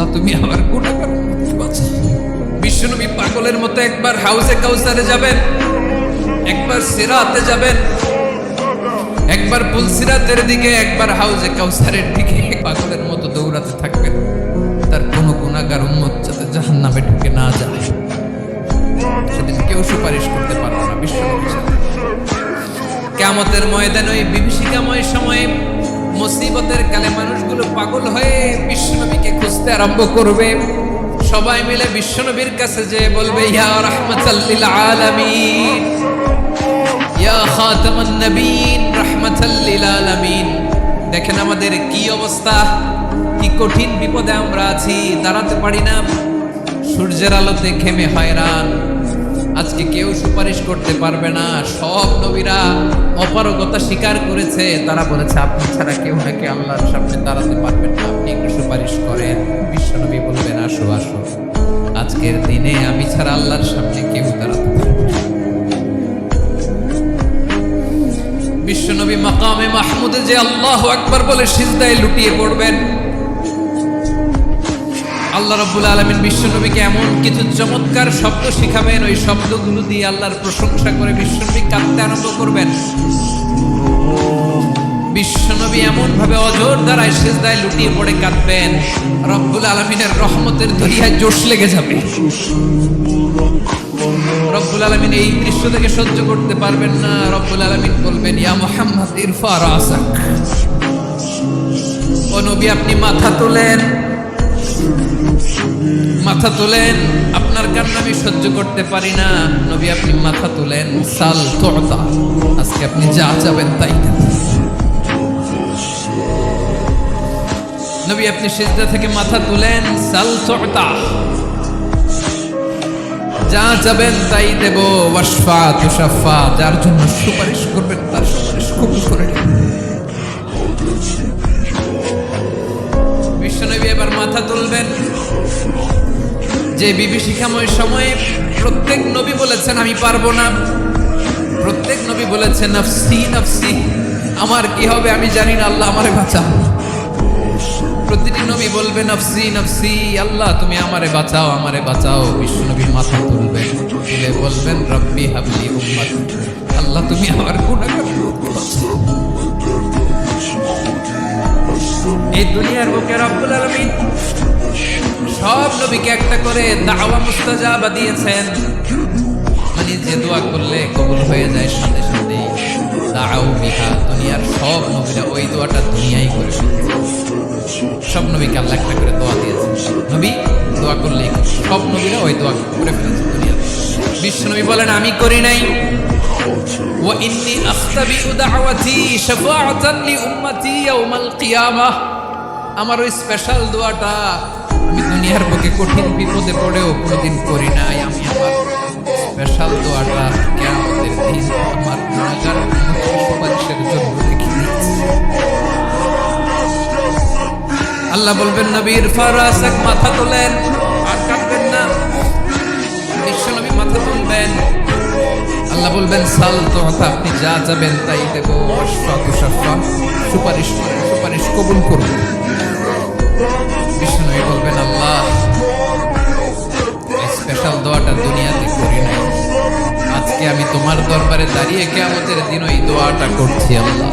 আল্লাহ তুমি আমার গুনাহগার উম্মতকে বাঁচাও। বিশ্বনবী পাগলের মতো একবার হাউজে কাউসারে যাবেন, একবার সিরাতে যাবেন, একবার পুলসিরাতের দিকে, একবার হাউজে কাউসারের দিকে পাগলের মতো দৌড়াতে থাকবেন। তার কোনো গুনাহগার উম্মত যাতে জাহান্নামে ঢুকে না যায়, সেদিন কেউ সুপারিশ করতে পারবে না বিশ্বনবী ছাড়া। কিয়ামতের ময়দানে ওই বিভীষিকাময় সময়ে মুসিবতের কালে মানুষগুলো পাগল হয়ে বিশ্বনবীকে খুঁজতে আরম্ভ করবে। সবাই মিলে বিশ্বনবীর কাছে যেয়ে বলবে, ইয়া রাহমাতাল লিল আলামিন, ইয়া খাতামান নবীন, রাহমাতাল লিল আলামিন। দেখেন আমাদের কি অবস্থা, কি কঠিন বিপদে আমরা আছি, দাঁড়াতে পারি না, সূর্যের আলোতে ঘেমে হয়রান। আজকে কেউ সুপারিশ করতে পারবে না। সব নবীরা অপারগতা স্বীকার করেছে, তারা বলেছে আপনি ছাড়া কেউ নাকি আল্লাহর সামনে দাঁড়াতে পারবেন না, আপনি একটু সুপারিশ করেন। বিশ্বনবী বলবেন, আসো আসো, আজকের দিনে আমি ছাড়া আল্লাহর সামনে কেউ দাঁড়াতে পারবে না। বিশ্বনবী মাকামে মাহমুদে যে আল্লাহু আকবার বলে সিজদায় লুটিয়ে পড়বেন। আল্লাহ রাব্বুল আলামিন বিশ্বনবীকে এমন কিছু চমৎকার শব্দ শিখাবেন, ওই শব্দগুলো দিয়ে আল্লাহর প্রশংসা করে বিশ্বনবী কাঁদতে আরম্ভ করবেন। বিশ্বনবী এমন ভাবে অজর দ্বারায় সিজদায় লুটিয়ে পড়ে কাঁদবেন, রব্বুল আলামিনের রহমতের দরিয়ায় জোশ লেগে যাবে। রব্বুল আলামিন এই দৃশ্য থেকে সহ্য করতে পারবেন না। রব্বুল আলামিন বলবেন, ইয়া মুহাম্মদ ইরফা রাসাক, ও নবী আপনি মাথা তোলেন, মাথা তোলেন, আপনার কান্না আমি সহ্য করতে পারি না। নবী আপনি মাথা তোলেন, সাল তুতা, আজকে আপনি যা চাবেন তাই দেন। নবী আপনি সিজদা থেকে মাথা তুলেন, সাল তুতা, যা চাবেন তাই দেব। ওয়াশফা তুশাফা, যার জন্য সুপারিশ করবেন তার সুপারিশ কবুল করে নেবেন। বিশ্বনবী এবার মাথা তুলবেন। যে বিভীষিকাময় সময়ে প্রত্যেক নবী বলেছেন আমি পারবো না, প্রত্যেক নবী বলেছেন নফসি নফসি, আমার কি হবে আমি জানি না, আল্লাহ আমারে বাঁচাও। প্রতিটি নবী বলবে নফসি নফসি, আল্লাহ তুমি আমারে বাঁচাও, আমারে বাঁচাও। বিশ্বনবী মাথা তুলবেন, তুলে বলবেন রব্বি হাবলি উম্মত, আল্লাহ তুমি আমার গুনাহগার উম্মতকে বাঁচাও। এই দুনিয়ার বুকে রব্বুল আলামিন সব নবীকে একটা করে দাওয়া মুস্তাজাবা দিয়েছেন, মানে যে দোয়া করলে কবুল হয়ে যায় সাথে সাথে। দাও বিহা, দুনিয়ার সব নবীরা ওই দোয়াটা দুনিয়ায় করে সব নবীকে আল্লাহ একটা করে দোয়া দিয়েছেন। নবী দোয়া করলে সব নবীরা ওই দোয়া করে ফেলেছে দুনিয়া। বিশ্বনবী বলেন আমি করি নাই। ওয়া ইন্নী আখতাবিউ দাওয়াতি শাফাআতান লি উম্মতি ইয়াউমাল কিয়ামাহ, আমার ওই স্পেশাল দোয়াটা আমি দুনিয়ার বুকে কঠিন বিপদে পড়েও কোনোদিন করি নাই। আমি আমার স্পেশাল দোয়াটা কিয়ামতের দিন আমার গুনাহগার উম্মতের সুপারিশের জন্য রেখে দিয়েছি। আল্লাহ বলবেন নবী ইরফা রাসাক, মাথা তোলেন, আর কাঁদবেন না। বিশ্বনবী মাথা তুলবেন, আল্লাহ বলবেন সাল তুতা, আপনি যা চাবেন তাই দেব। ওয়াশফা তুশাফা, সুপারিশ করেন, সুপারিশ কবুল করুন। বিষ্ণু বলবেন আল্লাহ স্পেশাল দোয়াটা দুনিয়াতে করি নাই, আজকে আমি তোমার দরবারে দাঁড়িয়ে কিয়ামতের দিন ওই দোয়াটা করছি। আল্লাহ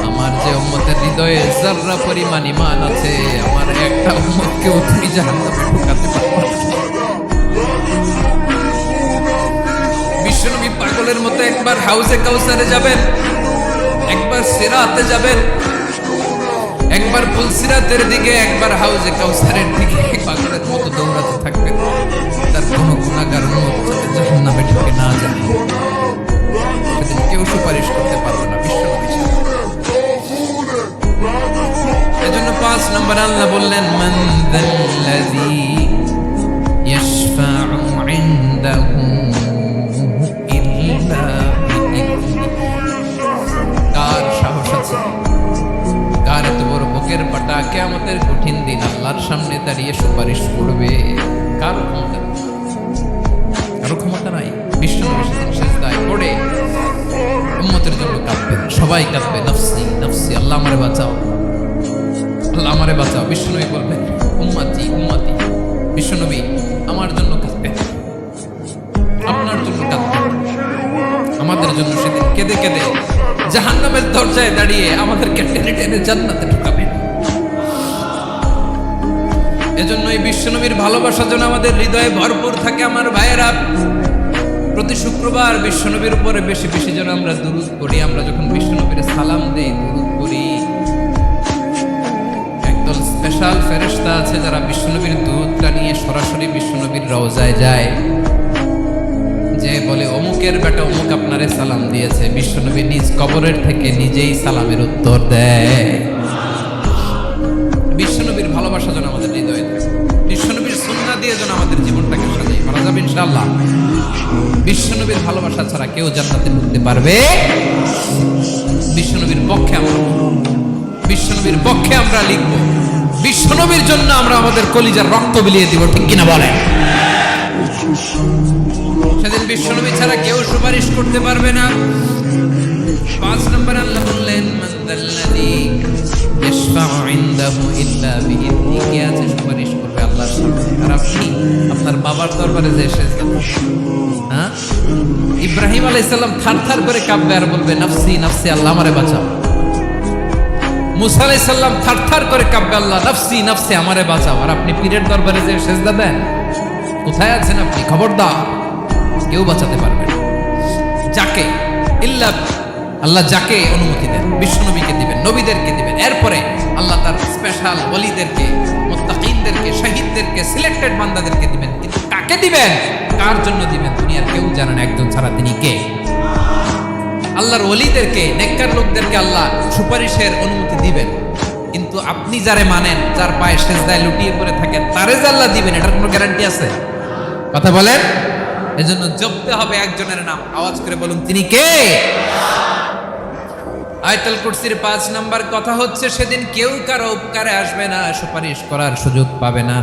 আমার যে উম্মতের হৃদয়ে যাররা পরিমাণ ঈমান আছে, আমার একটা উম্মতকেও তুমি জাহান্নামে ঢোকাতে পারবে না। বিশ্বনবী পাগলের মতো একবার হাউজে কাউসারে যাবেন, একবার সিরাতে যাবেন, একবার পুলসিরাতের দিকে, একবার হাউজে কাউসারের দিকে পাগলের মতো দৌড়াতে থাকবেন। তার কোনো গুনাহগার উম্মত যাতে জাহান্নামে ঢুকে না যায়, সেদিন কেউ সুপারিশ করতে পারবে না বিশ্বনবী ছাড়া। এজন্য 5 নম্বর আল্লাহ বললেন মান যাল্লাযী ইয়াশফাউ ইনদাহু ইল্লা বিইذনিহি, কার সাহস আছে, কার এত বড় বুকের পাটা কিয়ামতের কঠিন দিন আল্লাহর সামনে দাঁড়িয়ে সুপারিশ করবে? কার ক্ষমতা? কারো ক্ষমতা নাই। বিশ্বনবী সেদিন সিজদায় পড়ে উম্মতের জন্য কাঁদবেন, সবাই কাঁদবে নফসি নফসি, আল্লাহ আমারে বাঁচাও, আল্লাহ আমারে বাঁচাও। বিশ্বনবী বলবেন উম্মতি উম্মতি, বিশ্বনবী আমার জন্য কাঁদতেন, আপনার জন্য কাঁদতেন, আমাদের জন্য সেদিন কেঁদে কেঁদে জাহান্নামের দরজায় দাঁড়িয়ে আমাদেরকে টেনে টেনে জান্নাতে ঢুকাবেন। এজন্য এই বিশ্বনবীর ভালোবাসা যেন আমাদের হৃদয়ে ভরপুর থাকে। আমার ভাইয়েরা, প্রতি শুক্রবার বিশ্বনবীর উপরে বেশি বেশি যেন আমরা দুরূদ পড়ি। আমরা যখন বিশ্বনবীর সালাম দেই, দুরূদ পড়ি, একদল স্পেশাল ফেরেশতা আছে যারা বিশ্বনবীর দুরূদটা নিয়ে সরাসরি বিশ্বনবীর রওজায় যায়, যে বলে অমুকের বেটা অমুক আপনারে সালাম দিয়েছে। বিশ্বনবী নিজ কবরের থেকে নিজেই সালামের উত্তর দেয়। বিশ্বনবীর ভালোবাসা যেন আমাদের হৃদয়ে থাকে, বিশ্বনবীর সুন্নাহ দিয়ে যেন আমাদের জীবনটাকে সাজাই করা যাবে ইনশাআল্লাহ। বিশ্বনবীর ভালোবাসা ছাড়া কেউ জান্নাতে ঢুকতে পারবে। বিশ্বনবীর পক্ষে আমরা, বিশ্বনবীর পক্ষে আমরা লিখব, বিশ্বনবীর জন্য আমরা আমাদের কলিজার রক্ত বিলিয়ে দিব, ঠিক কিনা বলেন? সেদিন বিশ্বনবী ছাড়া কেউ সুপারিশ করতে পারবে না। 5 নম্বর আল্লাহ বললেন, মান দাল্লাযী ইয়াশফাউ ইনদাহু ইল্লা বিইذনি, কে আছে সুপারিশ করবে আল্লাহর সামনে? আর আপনি আপনার বাবার দরবারে যে সেজদা, হ্যাঁ, ইব্রাহিম আলাইহিস সালাম থারথার করে কাঁপবে আর বলবে নাফসি নাফসি, আল্লাহ আমারে বাঁচাও। মুসা আলাইহিস সালাম থারথার করে কাঁপবে, আল্লাহ নাফসি নাফসি, আমারে বাঁচাও। আর আপনি পীরের দরবারে যে সেজদা দেন, কোথায় আছেন আপনি? খবরদার, কেউ বাঁচাতে পারবে না। যাকে ইল্লা আল্লাহ যাকে অনুমতি দেন, বিশ্বনবীকে দিবেন, নবীদেরকে দিবেন, এরপরে আল্লাহ তার স্পেশাল ওলিদেরকে, মুত্তাকিনদেরকে, শহীদদেরকে, সিলেক্টেড বান্দাদেরকে দিবেন। কিন্তু কাকে দিবেন, কার জন্য দিবেন, দুনিয়ার কেউ জানে না একজন ছাড়া, তিনি কে? আল্লাহর ওলিদেরকে, নেককার লোকদেরকে আল্লাহ সুপারিশের অনুমতি দিবেন। কিন্তু আপনি যারে মানেন, যার পায়ে সেজদায় লুটিয়ে পড়ে থাকেন, তারে যে আল্লাহ দিবেন, এটার কোনো গ্যারান্টি আছে? কথা বলেন। এজন্য জপতে হবে একজনের নাম, আওয়াজ করে বলুন, তিনি কে? আয়াতুল কুরসির 5 নাম্বার কথা হচ্ছে, সেদিন কেউ কারো উপকারে আসবে না, সুপারিশ করার সুযোগ পাবে না,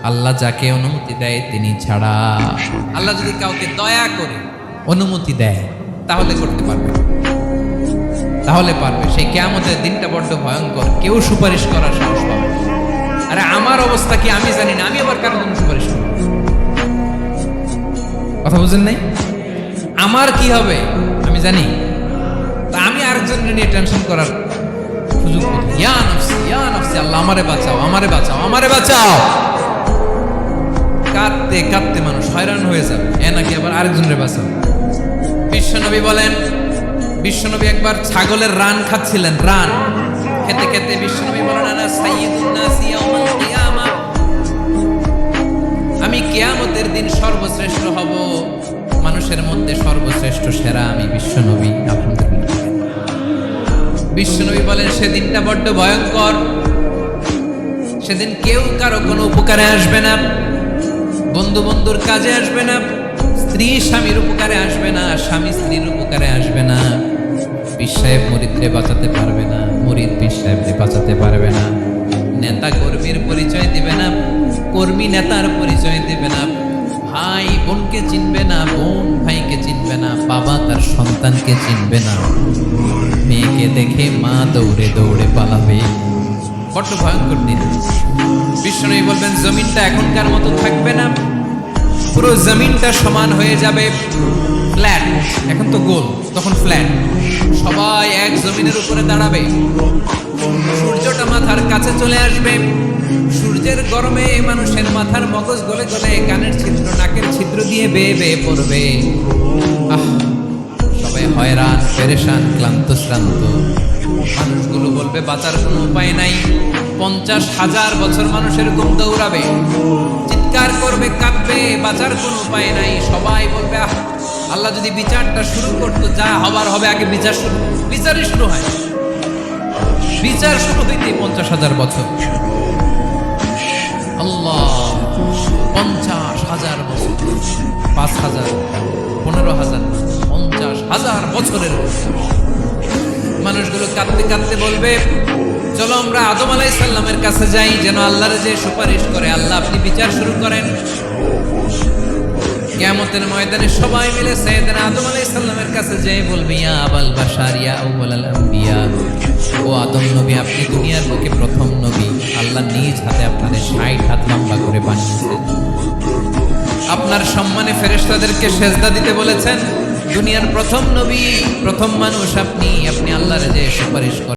আল্লাহ যাকে অনুমতি দেয় তিনি ছাড়া। আল্লাহ যদি কাউকে দয়া করে অনুমতি দেয় তাহলে করতে পারবে, তাহলে পারবে। সেই কিয়ামতের দিনটা বড্ড ভয়ঙ্কর, কেউ সুপারিশ করার সাহস পাবে না। আরে আমার অবস্থা কি আমি জানি না, আমি আবার কারোর জন্য সুপারিশ করব? কথা বুঝেন নাই? আমার কি হবে আমি জানি, তা আমি আরেকজনকে নিয়ে টেনশন করার সুযোগ পাই? ইয়া নাফসি ইয়া নাফসি, আল্লাহ আমারে বাঁচাও, আমারে বাঁচাও, আমারে বাঁচাও। কাঁদতে কাঁদতে মানুষ হয়রান হয়ে যাবে, এ নাকি আবার আরেকজনের বাঁচাও। বিশ্বনবী বলেন, বিশ্বনবী একবার ছাগলের রান খাচ্ছিলেন, রান খেতে খেতে বিশ্বনবী বলেন, আনা সাইয়্যিদুন নাসি ইয়াউমাল কিয়ামা, আমি কিয়ামতের দিন সর্বশ্রেষ্ঠ হব, মানুষের মধ্যে সর্বশ্রেষ্ঠ সেরা আমি বিশ্বনবী। আলহামদুলিল্লাহ। বিশ্বনবী বলেন, সেদিনটা বড্ড ভয়ঙ্কর, সেদিন কেউ কারো কোনো উপকারে আসবে না, বন্ধু বন্ধুর কাজে আসবে না, স্ত্রী স্বামীর উপকারে আসবে না, স্বামী স্ত্রীর উপকারে আসবে না, পীর সাহেব মুরিদরে বাঁচাতে পারবে না, মুরিদ পীর সাহেবরে বাঁচাতে পারবে না, নেতা কর্মীর পরিচয় দিবে না, কর্মী নেতার পরিচয় দিবে না, ভাই বোনকে চিনবে না, বোন ভাইকে চিনবে না, বাবা তার সন্তানকে চিনবে না, মেয়েকে দেখে মা দৌড়ে দৌড়ে পালাবে। বড্ড ভয়ঙ্কর দিন। বিশ্বনবী বলবেন, জমিনটা এখনকার মতো থাকবে না, পুরো জমিনটা সমান হয়ে যাবে, ফ্ল্যাট। এখন তো গোল, তখন ফ্ল্যাট। সবাই এক জমিনের উপরে দাঁড়াবে, সূর্যটা মাথার কাছে চলে আসবে, সূর্যের গরমে মানুষের মাথার মগজ গলে গলে কানের ছিদ্র, নাকের ছিদ্র দিয়ে বেয়ে বেয়ে পড়বে। সবাই হয়রান, পেরেশান, ক্লান্ত শ্রান্ত। মানুষগুলো বলবে বাঁচার কোনো উপায় নাই। 50,000 বছর মানুষের ঘুম দৌড়াবে, চিৎকার করবে, কাঁদবে, বাঁচার কোনো উপায় নাই। সবাই বলবে, আল্লাহ যদি বিচারটা শুরু করতো, যা হবার হবে, আগে বিচার শুরু। বিচারই শুরু হয়, বিচার শুরু হইতে 50,000 বছর। আল্লাহ, 50,000 বছর, 5,000, 15,000, 50,000 বছরের মানুষগুলো কাঁদতে কাঁদতে বলবে, চলো আমরা আদম আলাইহিস সালামের কাছে যাই, যেন আল্লাহর যে সুপারিশ করে, আল্লাহ আপনি বিচার শুরু করেন। কিয়ামতের ময়দানে সবাই মিলে সাইয়েদনা আদম আলাইহিস সালামের কাছে যেয়ে বলবে, ইয়া আবাল বাশার ইয়া আউয়ালাল আম্বিয়া, ও আদম নবী, আপনি দুনিয়ার বুকে প্রথম নবী, আল্লাহ নিজ হাতে আপনার 60 হাত লম্বা করে বানিয়েছেন। আপনার সম্মানে ফেরেশতাদেরকে সেজদা দিতে বলেছেন। দুনিয়ার প্রথম নবী, প্রথম মানুষ আপনি আল্লাহর যে সুপারিশ করেন।